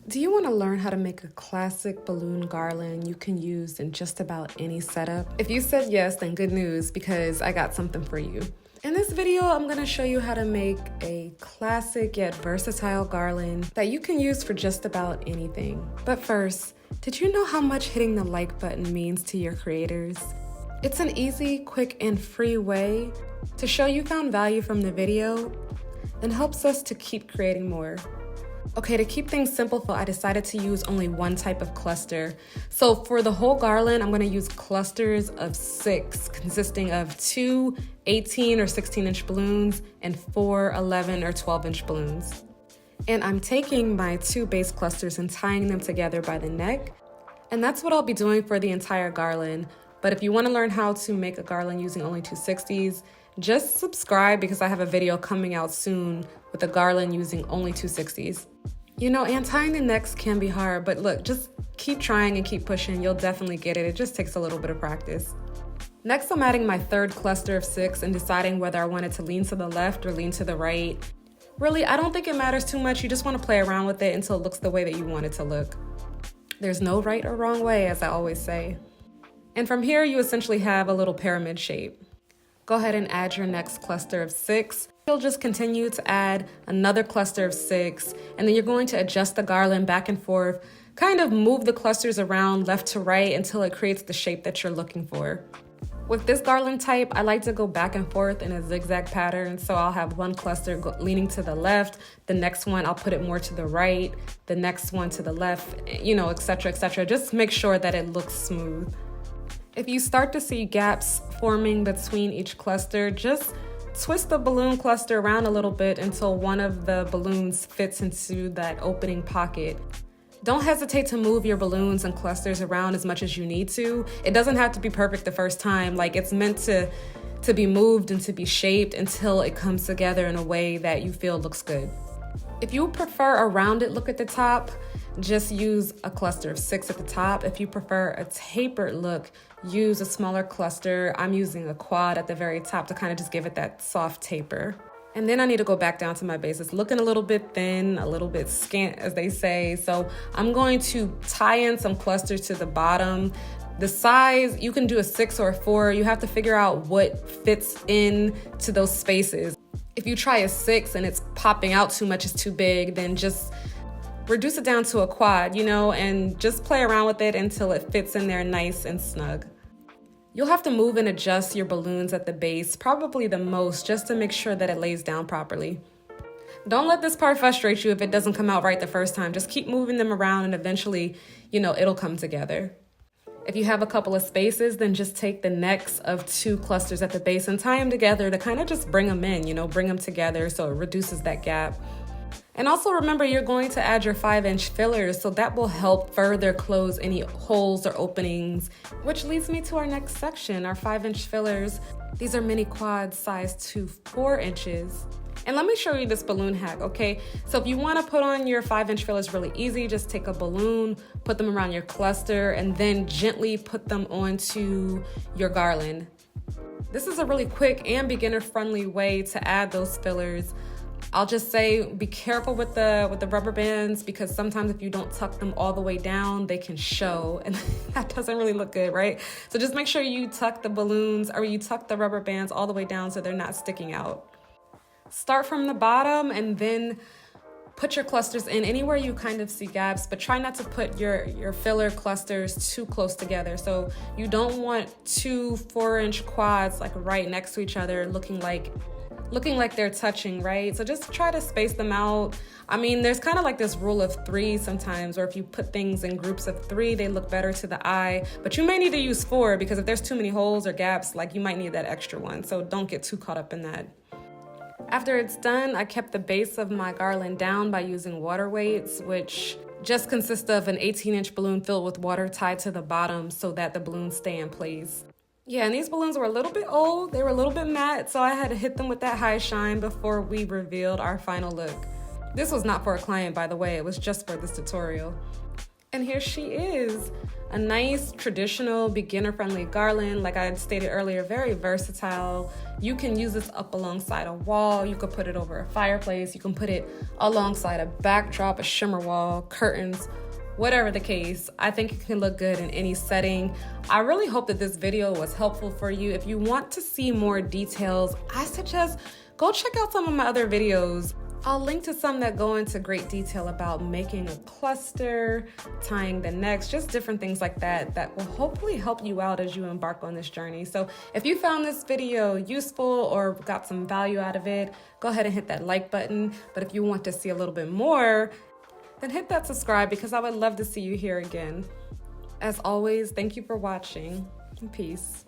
Do you want to learn how to make a classic balloon garland you can use in just about any setup? If you said yes, then good news, because I got something for you. In this video, I'm going to show you how to make a classic yet versatile garland that you can use for just about anything. But first, did you know how much hitting the like button means to your creators? It's an easy, quick, and free way to show you found value from the video and helps us to keep creating more. Okay, to keep things simple, I decided to use only one type of cluster. So for the whole garland, I'm gonna use clusters of 6, consisting of 2 18 or 16-inch balloons and 4 11 or 12-inch balloons. And I'm taking my 2 base clusters and tying them together by the neck. And that's what I'll be doing for the entire garland. But if you wanna learn how to make a garland using only 260s, just subscribe because I have a video coming out soon with a garland using only 260s. You know, and tying the necks can be hard, but look, just keep trying and keep pushing. You'll definitely get it. It just takes a little bit of practice. Next, I'm adding my 3rd cluster of 6 and deciding whether I want it to lean to the left or lean to the right. Really, I don't think it matters too much. You just want to play around with it until it looks the way that you want it to look. There's no right or wrong way, as I always say. And from here, you essentially have a little pyramid shape. Go ahead and add your next cluster of 6. You'll just continue to add another cluster of 6, and then you're going to adjust the garland back and forth, kind of move the clusters around left to right until it creates the shape that you're looking for. With this garland type, I like to go back and forth in a zigzag pattern, so I'll have one cluster leaning to the left, the next one I'll put it more to the right, the next one to the left, you know, etc., etc. Just make sure that it looks smooth. If you start to see gaps forming between each cluster, just twist the balloon cluster around a little bit until one of the balloons fits into that opening pocket. Don't hesitate to move your balloons and clusters around as much as you need to. It doesn't have to be perfect the first time. Like, it's meant to be moved and to be shaped until it comes together in a way that you feel looks good. If you prefer a rounded look at the top, just use a cluster of 6 at the top. If you prefer a tapered look, use a smaller cluster. I'm using a quad at the very top to kind of just give it that soft taper. And then I need to go back down to my base. It's looking a little bit thin, a little bit scant, as they say. So I'm going to tie in some clusters to the bottom. The size, you can do a 6 or a 4. You have to figure out what fits in to those spaces. If you try a 6 and it's popping out too much, it's too big, then just reduce it down to a quad, you know, and just play around with it until it fits in there nice and snug. You'll have to move and adjust your balloons at the base, probably the most, just to make sure that it lays down properly. Don't let this part frustrate you if it doesn't come out right the first time. Just keep moving them around and eventually, you know, it'll come together. If you have a couple of spaces, then just take the necks of 2 clusters at the base and tie them together to kind of just bring them in, you know, bring them together so it reduces that gap. And also remember, you're going to add your 5-inch fillers, so that will help further close any holes or openings, which leads me to our next section, our 5-inch fillers. These are mini quads sized to 4 inches. And let me show you this balloon hack, okay? So if you wanna put on your 5-inch fillers really easy, just take a balloon, put them around your cluster, and then gently put them onto your garland. This is a really quick and beginner-friendly way to add those fillers. I'll just say be careful with the rubber bands, because sometimes if you don't tuck them all the way down, they can show, and that doesn't really look good, right? So just make sure you tuck the balloons, or you tuck the rubber bands all the way down so they're not sticking out. Start from the bottom and then put your clusters in anywhere you kind of see gaps, but try not to put your filler clusters too close together. So you don't want 2 4-inch quads like right next to each other looking like they're touching, right? So just try to space them out. I mean, there's kind of like this rule of 3 sometimes, where if you put things in groups of 3, they look better to the eye, but you may need to use 4 because if there's too many holes or gaps, like, you might need that extra one. So don't get too caught up in that. After it's done, I kept the base of my garland down by using water weights, which just consist of an 18-inch balloon filled with water tied to the bottom so that the balloons stay in place. Yeah, and these balloons were a little bit old, they were a little bit matte, so I had to hit them with that high shine before we revealed our final look. This was not for a client, by the way, it was just for this tutorial. And here she is. A nice, traditional, beginner-friendly garland. Like I had stated earlier, very versatile. You can use this up alongside a wall. You could put it over a fireplace. You can put it alongside a backdrop, a shimmer wall, curtains, whatever the case. I think it can look good in any setting. I really hope that this video was helpful for you. If you want to see more details, I suggest go check out some of my other videos. I'll link to some that go into great detail about making a cluster, tying the necks, just different things like that that will hopefully help you out as you embark on this journey. So if you found this video useful or got some value out of it, go ahead and hit that like button. But if you want to see a little bit more, then hit that subscribe, because I would love to see you here again. As always, thank you for watching, and peace.